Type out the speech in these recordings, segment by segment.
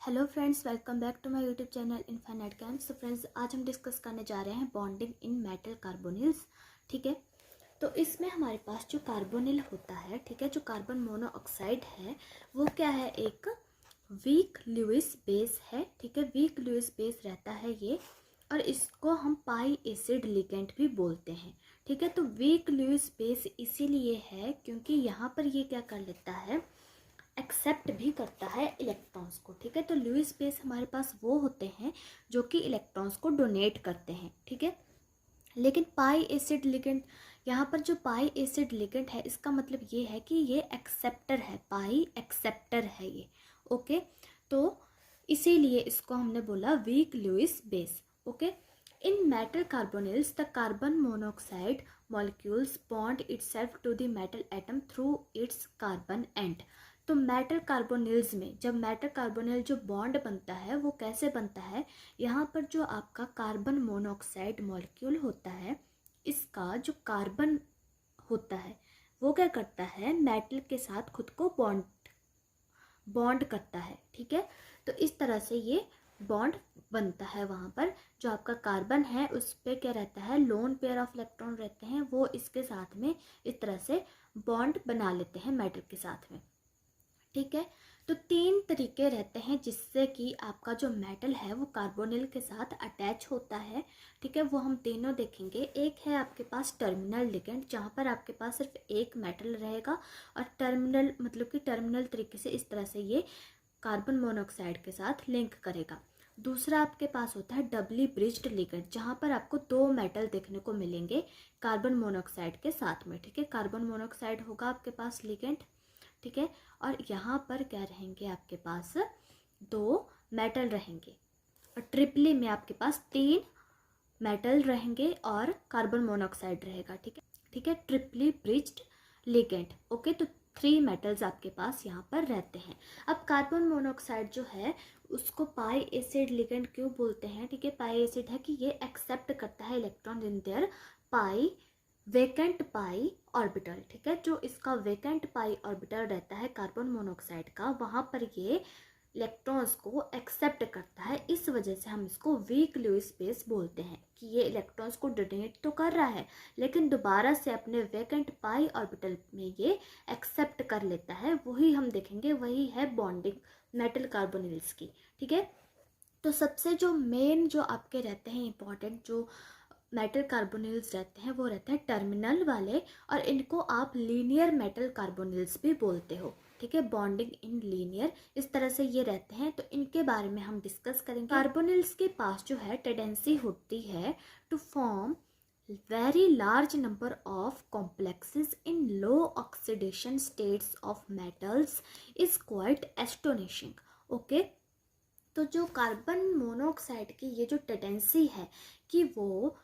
Hello friends, welcome back to my YouTube channel infinite chems. So friends, आज हम discuss करने जा रहे हैं बॉन्डिंग इन मेटल कार्बोनिल्स। ठीक है, तो इसमें हमारे पास जो कार्बोनिल होता है, ठीक है, जो कार्बन मोनोऑक्साइड है वो क्या है, एक वीक लुईस बेस है। ठीक है, वीक लुईस बेस रहता है ये, और इसको हम पाई एसिड लिगेंड भी बोलते हैं। ठीक है, तो वीक लुईस बेस इसीलिए है क्योंकि यहाँ पर ये क्या कर लेता है, एक्सेप्ट भी करता है इलेक्ट्रॉन्स को। ठीक है, तो लुईस बेस हमारे पास वो होते हैं जो कि इलेक्ट्रॉन्स को डोनेट करते हैं। ठीक है, लेकिन पाई एसिड लिगेंड, यहाँ पर जो पाई एसिड लिगेंड है इसका मतलब ये है कि ये एक्सेप्टर है, पाई एक्सेप्टर है ये। ओके, तो इसीलिए इसको हमने बोला weak Lewis base. Okay, in metal carbonyls the carbon monoxide molecules bond itself to the metal atom through its carbon end. तो मेटल कार्बोनिल्स में जब मेटल कार्बोनिल जो बॉन्ड बनता है वो कैसे बनता है, यहाँ पर जो आपका कार्बन मोनोऑक्साइड मॉलिक्यूल होता है, इसका जो कार्बन होता है वो क्या करता है, मेटल के साथ खुद को बॉन्ड करता है। ठीक है, तो इस तरह से ये बॉन्ड बनता है। वहाँ पर जो आपका कार्बन है उस पर क्या रहता है, लोन पेयर ऑफ इलेक्ट्रॉन रहते हैं, वो इसके साथ में इस तरह से बॉन्ड बना लेते हैं मेटल के साथ में। ठीक है, तो तीन तरीके रहते हैं जिससे कि आपका जो मेटल है वो कार्बोनिल के साथ अटैच होता है। ठीक है, वो हम तीनों देखेंगे। एक है आपके पास टर्मिनल लिगेंड, जहाँ पर आपके पास सिर्फ एक मेटल रहेगा, और टर्मिनल मतलब कि टर्मिनल तरीके से इस तरह से ये कार्बन मोनोऑक्साइड के साथ लिंक करेगा। दूसरा आपके पास होता है डबली ब्रिज्ड लिगेंड, जहाँ पर आपको दो मेटल देखने को मिलेंगे कार्बन मोनोऑक्साइड के साथ में। ठीक है, कार्बन मोनोऑक्साइड होगा आपके पास लिगेंड। ठीक है, और यहाँ पर क्या रहेंगे, आपके पास दो मेटल रहेंगे, और ट्रिपली में आपके पास तीन मेटल रहेंगे और कार्बन मोनोऑक्साइड रहेगा। ठीक है, ठीक है, ट्रिपली ब्रिज्ड लिगेंड। ओके, तो 3 मेटल्स आपके पास यहाँ पर रहते हैं। अब कार्बन मोनोऑक्साइड जो है उसको पाई एसिड लिगेंड क्यों बोलते हैं? ठीक है, पाई एसिड है कि ये एक्सेप्ट करता है electron in their pi vacant pi orbital. ठीक है, जो इसका वेकेंट पाई ऑर्बिटल रहता है कार्बन मोनोऑक्साइड का, वहाँ पर ये इलेक्ट्रॉन्स को एक्सेप्ट करता है। इस वजह से हम इसको वीक लुईस बेस बोलते हैं कि ये इलेक्ट्रॉन्स को डोनेट तो कर रहा है लेकिन दोबारा से अपने वेकेंट पाई ऑर्बिटल में ये एक्सेप्ट कर लेता है। वही हम देखेंगे, वही है बॉन्डिंग मेटल कार्बोनिल्स की। ठीक है, तो सबसे जो मेन जो आपके रहते हैं इंपॉर्टेंट जो मेटल कार्बोनिल्स रहते हैं वो रहते हैं टर्मिनल वाले, और इनको आप लीनियर मेटल कार्बोनिल्स भी बोलते हो। ठीक है, बॉन्डिंग इन लीनियर इस तरह से ये रहते हैं, तो इनके बारे में हम डिस्कस करेंगे। कार्बोनिल्स के पास जो है टेंडेंसी होती है to form very large number of complexes in low oxidation states of metals is quite astonishing. okay, तो जो कार्बन मोनोऑक्साइड की ये जो टेंडेंसी है कि वो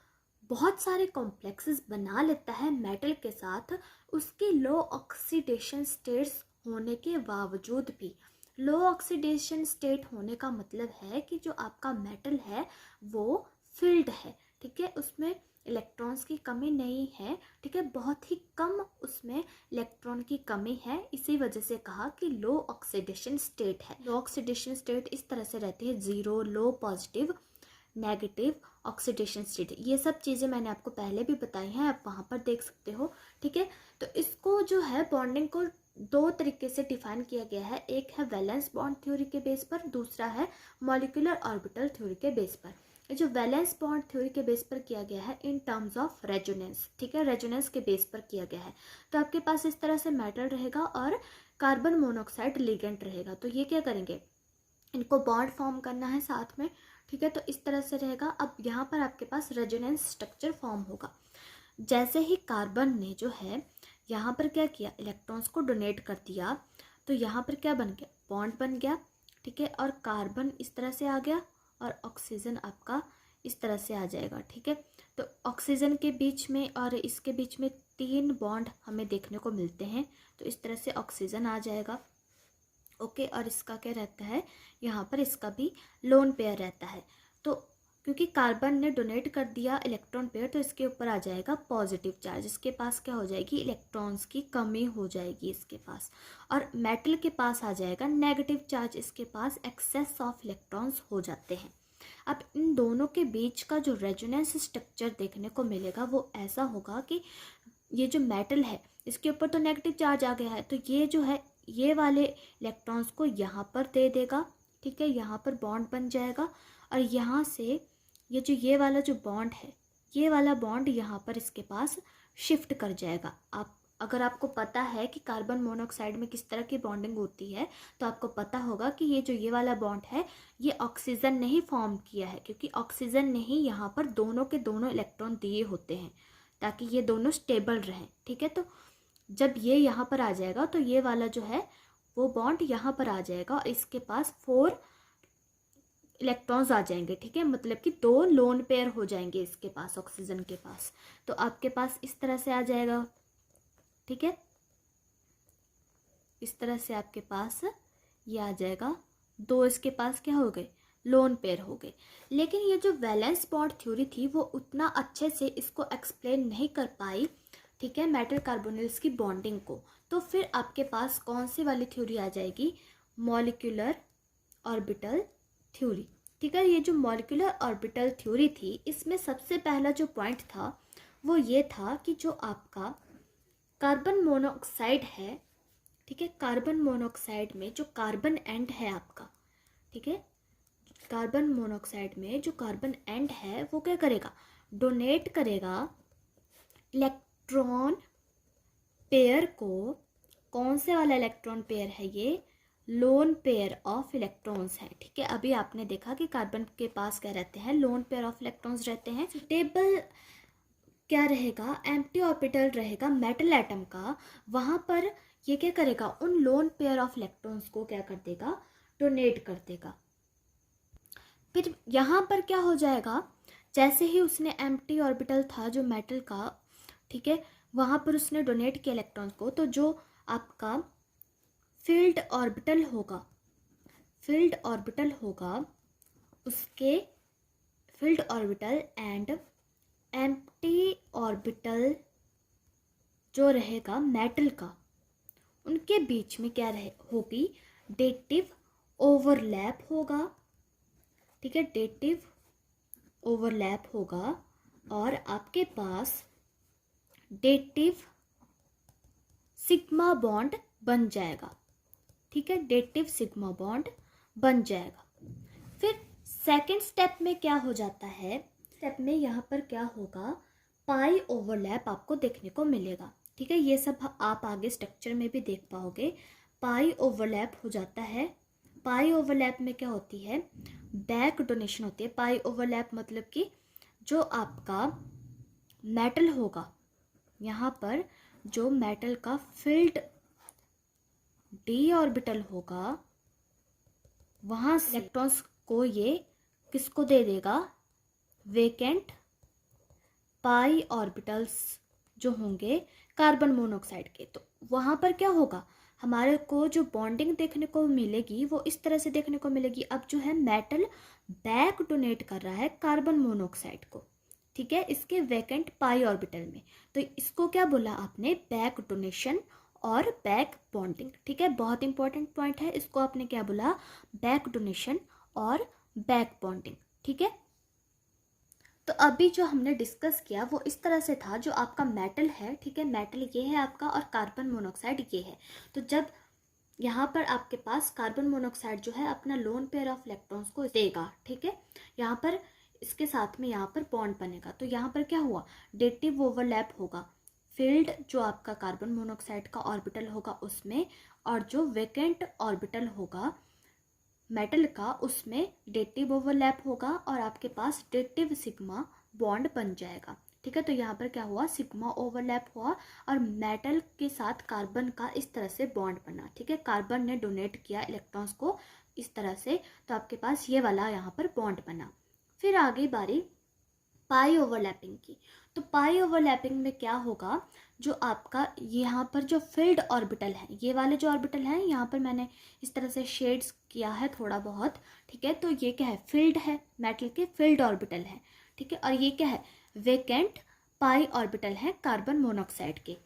बहुत सारे कॉम्प्लेक्सेस बना लेता है मेटल के साथ, उसकी लो ऑक्सीडेशन स्टेट्स होने के बावजूद भी। लो ऑक्सीडेशन स्टेट होने का मतलब है कि जो आपका मेटल है वो फिल्ड है। ठीक है, उसमें इलेक्ट्रॉन्स की कमी नहीं है। ठीक है, बहुत ही कम उसमें इलेक्ट्रॉन की कमी है, इसी वजह से कहा कि लो ऑक्सीडेशन स्टेट है। लो ऑक्सीडेशन स्टेट इस तरह से रहती है, 0, लो, पॉजिटिव, नेगेटिव ऑक्सीडेशन स्टेट। ये सब चीज़ें मैंने आपको पहले भी बताई हैं, आप वहाँ पर देख सकते हो। ठीक है, तो इसको जो है बॉन्डिंग को दो तरीके से डिफाइन किया गया है। एक है वैलेंस बॉन्ड थ्योरी के बेस पर, दूसरा है मॉलिक्यूलर ऑर्बिटल थ्योरी के बेस पर। जो वैलेंस बॉन्ड थ्योरी के बेस पर किया गया है इन टर्म्स ऑफ रेजोनेंस। ठीक है, रेजोनेंस के बेस पर किया गया है। तो आपके पास इस तरह से मेटल रहेगा और कार्बन मोनोऑक्साइड लिगेंड रहेगा, तो ये क्या करेंगे, इनको बॉन्ड फॉर्म करना है साथ में। ठीक है, तो इस तरह से रहेगा। अब यहाँ पर आपके पास रेजोनेंस स्ट्रक्चर फॉर्म होगा। जैसे ही कार्बन ने जो है यहाँ पर क्या किया, इलेक्ट्रॉन्स को डोनेट कर दिया, तो यहाँ पर क्या बन गया, बॉन्ड बन गया। ठीक है, और कार्बन इस तरह से आ गया और ऑक्सीजन आपका इस तरह से आ जाएगा। ठीक है, तो ऑक्सीजन के बीच में और इसके बीच में 3 बॉन्ड हमें देखने को मिलते हैं, तो इस तरह से ऑक्सीजन आ जाएगा। ओके, और इसका क्या रहता है, यहाँ पर इसका भी लोन पेयर रहता है। तो क्योंकि कार्बन ने डोनेट कर दिया इलेक्ट्रॉन पेयर, तो इसके ऊपर आ जाएगा पॉजिटिव चार्ज, इसके पास क्या हो जाएगी, इलेक्ट्रॉन्स की कमी हो जाएगी इसके पास। और मेटल के पास आ जाएगा नेगेटिव चार्ज, इसके पास एक्सेस ऑफ इलेक्ट्रॉन्स हो जाते हैं। अब इन दोनों के बीच का जो रेजोनेंस स्ट्रक्चर देखने को मिलेगा वो ऐसा होगा कि ये जो मेटल है इसके ऊपर तो नेगेटिव चार्ज आ गया है, तो ये जो है ये वाले इलेक्ट्रॉन्स को यहाँ पर दे देगा, ठीक है, यहाँ पर बॉन्ड बन जाएगा। और यहाँ से ये वाला जो बॉन्ड है, ये वाला बॉन्ड यहाँ पर इसके पास शिफ्ट कर जाएगा। अगर आपको पता है कि कार्बन मोनोऑक्साइड में किस तरह की बॉन्डिंग होती है, तो आपको पता होगा कि ये वाला बॉन्ड है ये ऑक्सीजन ने ही फॉर्म किया है, क्योंकि ऑक्सीजन ने ही यहाँ पर दोनों के दोनों इलेक्ट्रॉन दिए होते हैं ताकि ये दोनों स्टेबल रहें, ठीक है। तो जब ये यहाँ पर आ जाएगा तो ये वाला जो है वो बॉन्ड यहाँ पर आ जाएगा और इसके पास 4 इलेक्ट्रॉन्स आ जाएंगे, ठीक है, मतलब कि 2 लोन पेयर हो जाएंगे इसके पास ऑक्सीजन के पास। तो आपके पास इस तरह से आ जाएगा, ठीक है, इस तरह से आपके पास ये आ जाएगा। 2 इसके पास क्या हो गए, लोन पेयर हो गए। लेकिन ये जो वैलेंस बॉन्ड थ्योरी थी वो उतना अच्छे से इसको एक्सप्लेन नहीं कर पाई, ठीक है, मेटल कार्बोनिल्स की बॉन्डिंग को। तो फिर आपके पास कौन सी वाली थ्योरी आ जाएगी, मॉलिक्यूलर ऑर्बिटल थ्योरी, ठीक है। ये जो मॉलिक्यूलर ऑर्बिटल थ्योरी थी इसमें सबसे पहला जो पॉइंट था वो ये था कि जो आपका कार्बन मोनोऑक्साइड है, ठीक है, कार्बन मोनोऑक्साइड में जो कार्बन एंड है आपका, ठीक है, कार्बन मोनोऑक्साइड में जो कार्बन एंड है वो क्या करेगा, डोनेट करेगा इलेक्ट्रॉन पेयर को। कौन से वाला इलेक्ट्रॉन पेयर है, ये लोन पेयर ऑफ इलेक्ट्रॉन्स है, ठीक है। अभी आपने देखा कि कार्बन के पास क्या रहते हैं, लोन पेयर ऑफ इलेक्ट्रॉन्स रहते हैं। स्टेबल क्या रहेगा, एम्प्टी ऑर्बिटल रहेगा मेटल एटम का, वहाँ पर ये क्या करेगा, उन लोन पेयर ऑफ इलेक्ट्रॉन्स को क्या कर देगा, डोनेट कर देगा। फिर यहाँ पर क्या हो जाएगा, जैसे ही उसने एम्प्टी ऑर्बिटल था जो मेटल का, ठीक है, वहाँ पर उसने डोनेट किया इलेक्ट्रॉन्स को, तो जो आपका फील्ड ऑर्बिटल होगा उसके filled orbital and empty orbital जो रहेगा मेटल का, उनके बीच में क्या होगी, डेटिव ओवरलैप होगा, ठीक है, डेटिव ओवरलैप होगा और आपके पास डेटिव सिग्मा बॉन्ड बन जाएगा, ठीक है, डेटिव सिग्मा बॉन्ड बन जाएगा। फिर सेकंड स्टेप में क्या हो जाता है, स्टेप में यहाँ पर क्या होगा, पाई ओवरलैप आपको देखने को मिलेगा, ठीक है, ये सब आप आगे स्ट्रक्चर में भी देख पाओगे। पाई ओवरलैप हो जाता है। पाई ओवरलैप में क्या होती है, बैक डोनेशन होती है। पाई ओवरलैप मतलब कि जो आपका मेटल होगा, यहाँ पर जो मेटल का फील्ड डी ऑर्बिटल होगा, वहाँ से इलेक्ट्रॉन्स को ये किसको दे देगा, वेकेंट पाई ऑर्बिटल्स जो होंगे कार्बन मोनोऑक्साइड के। तो वहाँ पर क्या होगा, हमारे को जो बॉन्डिंग देखने को मिलेगी वो इस तरह से देखने को मिलेगी। अब जो है मेटल बैक डोनेट कर रहा है कार्बन मोनोऑक्साइड को, ठीक है, इसके वैकेंट पाई ऑर्बिटल में। तो इसको क्या बोला आपने, बैक डोनेशन और बैक बॉन्डिंग, ठीक है, बहुत इंपॉर्टेंट पॉइंट है। इसको आपने क्या बोला, बैक डोनेशन और बैक बॉन्डिंग, ठीक है। तो अभी जो हमने डिस्कस किया वो इस तरह से था, जो आपका मेटल है, ठीक है, मेटल ये है आपका और कार्बन मोनोऑक्साइड ये है। तो जब यहाँ पर आपके पास कार्बन मोनोऑक्साइड जो है अपना लोन पेयर ऑफ इलेक्ट्रॉन्स को देगा, ठीक है, यहाँ पर इसके साथ में यहाँ पर बॉन्ड बनेगा। तो यहाँ पर क्या हुआ, डेटिव ओवरलैप होगा, फील्ड जो आपका कार्बन मोनोऑक्साइड का ऑर्बिटल होगा उसमें, और जो वेकेंट ऑर्बिटल होगा मेटल का उसमें डेटिव ओवरलैप होगा और आपके पास डेटिव सिग्मा बॉन्ड बन जाएगा, ठीक है। तो यहाँ पर क्या हुआ, सिग्मा ओवरलैप हुआ और मेटल के साथ कार्बन का इस तरह से बॉन्ड बना, ठीक है, कार्बन ने डोनेट किया इलेक्ट्रॉन्स को इस तरह से, तो आपके पास ये वाला यहाँ पर बॉन्ड बना। फिर आगे बारी पाई ओवरलैपिंग की। तो पाई ओवरलैपिंग में क्या होगा, जो आपका यहाँ पर जो फील्ड ऑर्बिटल है, ये वाले जो ऑर्बिटल हैं, यहाँ पर मैंने इस तरह से शेड्स किया है थोड़ा बहुत, ठीक है। तो ये क्या है, फील्ड है, मेटल के फील्ड ऑर्बिटल है, ठीक है। और ये क्या है, वेकेंट पाई ऑर्बिटल है कार्बन मोनोऑक्साइड के,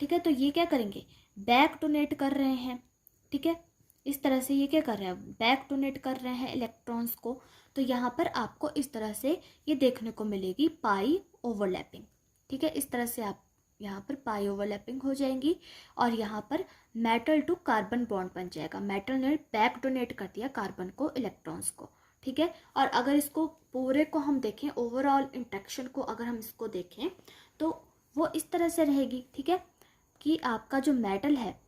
ठीक है। तो ये क्या करेंगे, बैक डोनेट कर रहे हैं, ठीक है। इस तरह से ये क्या कर रहे हैं, बैक डोनेट कर रहे हैं इलेक्ट्रॉन्स को। तो यहाँ पर आपको इस तरह से ये देखने को मिलेगी पाई ओवरलैपिंग, ठीक है। इस तरह से आप यहाँ पर पाई ओवरलैपिंग हो जाएंगी और यहाँ पर मेटल टू कार्बन बॉन्ड बन जाएगा। मेटल ने बैक डोनेट कर दिया कार्बन को, इलेक्ट्रॉन्स को, ठीक है। और अगर इसको पूरे को हम देखें, ओवरऑल इंटरेक्शन को अगर हम इसको देखें तो वो इस तरह से रहेगी, ठीक है, कि आपका जो मेटल है,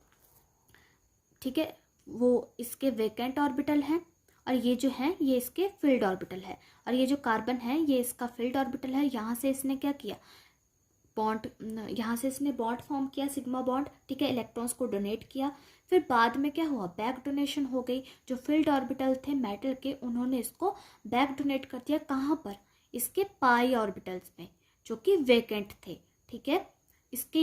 ठीक है, वो इसके वेकेंट ऑर्बिटल हैं और ये जो है ये इसके फील्ड ऑर्बिटल है। और ये जो कार्बन है ये इसका फील्ड ऑर्बिटल है। यहाँ से इसने क्या किया, बॉन्ड, यहाँ से इसने बॉन्ड फॉर्म किया, सिग्मा बॉन्ड, ठीक है, इलेक्ट्रॉन्स को डोनेट किया। फिर बाद में क्या हुआ, बैक डोनेशन हो गई। जो फील्ड ऑर्बिटल थे मेटल के, उन्होंने इसको बैक डोनेट कर दिया, कहाँ पर, इसके पाई ऑर्बिटल्स में जो कि वेकेंट थे, ठीक है। इसके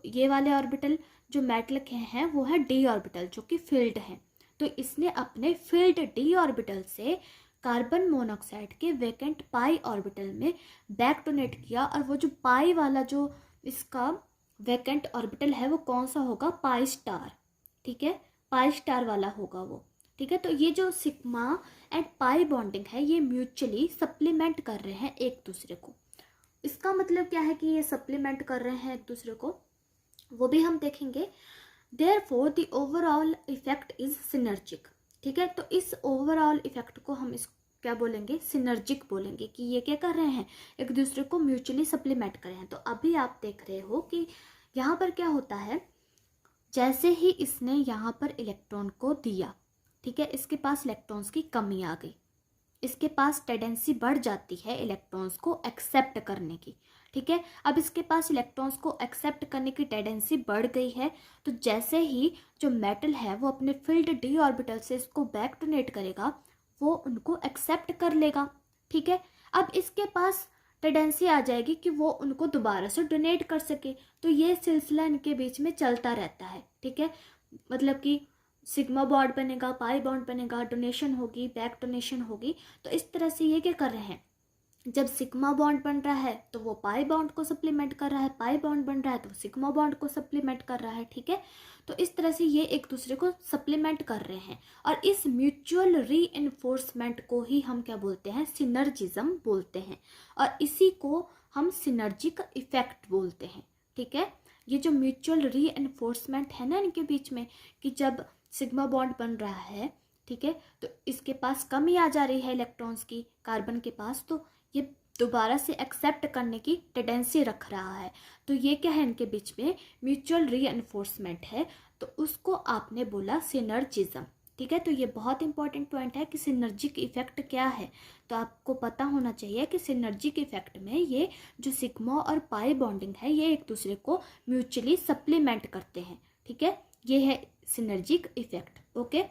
ये वाले ऑर्बिटल जो मेटल के हैं वो है डी ऑर्बिटल, जो कि फील्ड है। तो इसने अपने फील्ड डी ऑर्बिटल से कार्बन मोनोऑक्साइड के वेकेंट पाई ऑर्बिटल में बैक डोनेट किया। और वो जो पाई वाला जो इसका वेकेंट ऑर्बिटल है वो कौन सा होगा, पाई स्टार, ठीक है, पाई स्टार वाला होगा वो, ठीक है। तो ये जो सिग्मा एंड पाई बॉन्डिंग है ये म्यूचुअली सप्लीमेंट कर रहे हैं एक दूसरे को। इसका मतलब क्या है कि ये सप्लीमेंट कर रहे हैं एक दूसरे को, वो भी हम देखेंगे। Therefore the overall effect is synergic, ठीक है। तो इस ओवरऑल इफेक्ट को हम इस क्या बोलेंगे, सिनर्जिक बोलेंगे, कि ये क्या कर रहे हैं, एक दूसरे को म्यूचुअली सप्लीमेंट कर रहे हैं। तो अभी आप देख रहे हो कि यहाँ पर क्या होता है, जैसे ही इसने यहाँ पर इलेक्ट्रॉन को दिया, ठीक है, इसके पास इलेक्ट्रॉन्स की कमी आ गई, इसके पास टेंडेंसी बढ़ जाती है इलेक्ट्रॉन्स को एक्सेप्ट करने की, ठीक है। अब इसके पास इलेक्ट्रॉन्स को एक्सेप्ट करने की टेंडेंसी बढ़ गई है। तो जैसे ही जो मेटल है वो अपने फील्ड डी ऑर्बिटल से इसको बैक डोनेट करेगा, वो उनको एक्सेप्ट कर लेगा, ठीक है। अब इसके पास टेंडेंसी आ जाएगी कि वो उनको दोबारा से डोनेट कर सके। तो ये सिलसिला इनके बीच में चलता रहता है, ठीक है। मतलब कि सिग्मा बॉन्ड बनेगा, पाई बॉन्ड बनेगा, डोनेशन होगी, बैक डोनेशन होगी। तो इस तरह से ये क्या कर रहे हैं, जब सिग्मा बॉन्ड बन रहा है तो वो पाई बॉन्ड को सप्लीमेंट कर रहा है, पाई बॉन्ड बन रहा है तो वो सिग्मा बॉन्ड को सप्लीमेंट कर रहा है, ठीक है। तो इस तरह से ये एक दूसरे को सप्लीमेंट कर रहे हैं। और इस म्यूचुअल रीइंफोर्समेंट को ही हम क्या बोलते हैं, सिनर्जिज्म बोलते हैं। और इसी को हम सिनर्जिक इफेक्ट बोलते हैं, ठीक है। ये जो म्यूचुअल रीइंफोर्समेंट है ना इनके बीच में, कि जब सिग्मा बॉन्ड बन रहा है, ठीक है, तो इसके पास कमी आ जा रही है इलेक्ट्रॉन्स की कार्बन के पास, तो ये दोबारा से एक्सेप्ट करने की टेंडेंसी रख रहा है। तो ये क्या है, इनके बीच में म्यूचुअल रीइंफोर्समेंट है। तो उसको आपने बोला सिनर्जिज्म, ठीक है। तो ये बहुत इंपॉर्टेंट पॉइंट है कि सिनर्जिक इफेक्ट क्या है। तो आपको पता होना चाहिए कि सिनर्जिक इफेक्ट में ये जो सिग्मा और पाई बॉन्डिंग है ये एक दूसरे को म्यूचुअली सप्लीमेंट करते हैं, ठीक है। ये है सिनर्जिक इफेक्ट, ओके।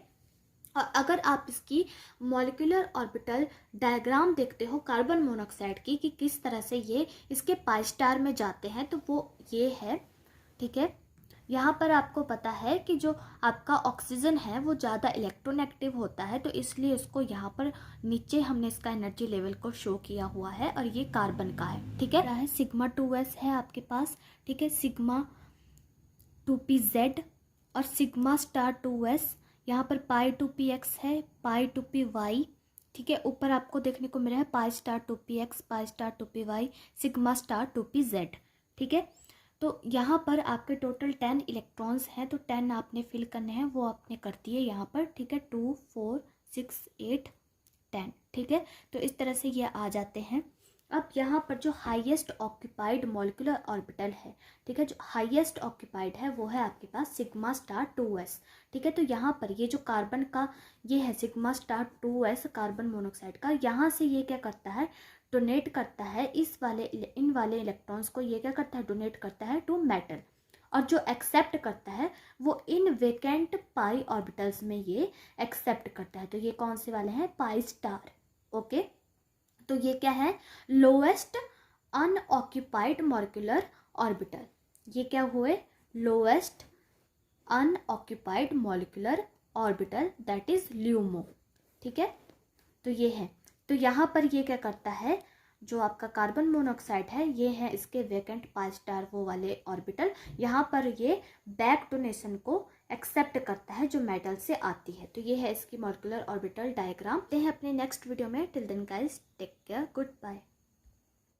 और अगर आप इसकी मॉलिक्यूलर ऑर्बिटल डायग्राम देखते हो कार्बन मोनोऑक्साइड की, कि किस तरह से ये इसके पाई स्टार में जाते हैं, तो वो ये है, ठीक है। यहाँ पर आपको पता है कि जो आपका ऑक्सीजन है वो ज़्यादा इलेक्ट्रोनेगेटिव होता है, तो इसलिए उसको यहाँ पर नीचे हमने इसका एनर्जी लेवल को शो किया हुआ है। और ये कार्बन का है, ठीक है। सिग्मा 2s है आपके पास, ठीक है, सिग्मा 2pz और सिग्मा स्टार 2s। यहाँ पर पाई 2px है, पाई 2py, ठीक है। ऊपर आपको देखने को मिला है pi star 2px, pi star 2py, sigma star 2pz, ठीक है। तो यहाँ पर आपके टोटल 10 इलेक्ट्रॉन्स हैं, तो 10 आपने फिल करने हैं, वो आपने कर दिए यहाँ पर, ठीक है। 2 4 6 8 10, ठीक है। तो इस तरह से ये आ जाते हैं। अब यहाँ पर जो हाईएस्ट ऑक्यूपाइड मॉलिक्यूलर ऑर्बिटल है, ठीक है, जो हाईएस्ट ऑक्यूपाइड है वो है आपके पास सिग्मा स्टार 2s, ठीक है। तो यहाँ पर ये जो कार्बन का ये है sigma star 2s carbon monoxide का, यहाँ से ये क्या करता है, डोनेट करता है इन वाले इलेक्ट्रॉन्स को, ये क्या करता है, डोनेट करता है टू मेटल। और जो एक्सेप्ट करता है वो इन वेकेंट पाई ऑर्बिटल्स में ये एक्सेप्ट करता है। तो ये कौन से वाले हैं, पाई स्टार, ओके। तो ये क्या है, लोएस्ट अनऑक्यूपाइड मॉलिक्यूलर ऑर्बिटल। ये क्या हुए? Lowest unoccupied molecular orbital, that is LUMO. ठीक है, तो ये है। तो यहाँ पर ये क्या करता है, जो आपका कार्बन मोनोऑक्साइड है ये है इसके वैकेंट 5 स्टार वो वाले ऑर्बिटल, यहाँ पर ये बैक डोनेशन को एक्सेप्ट करता है जो मेटल से आती है। तो ये है इसकी मॉलिक्यूलर ऑर्बिटल डायग्राम। ते हैं अपने नेक्स्ट वीडियो में। Till then guys take care, good bye.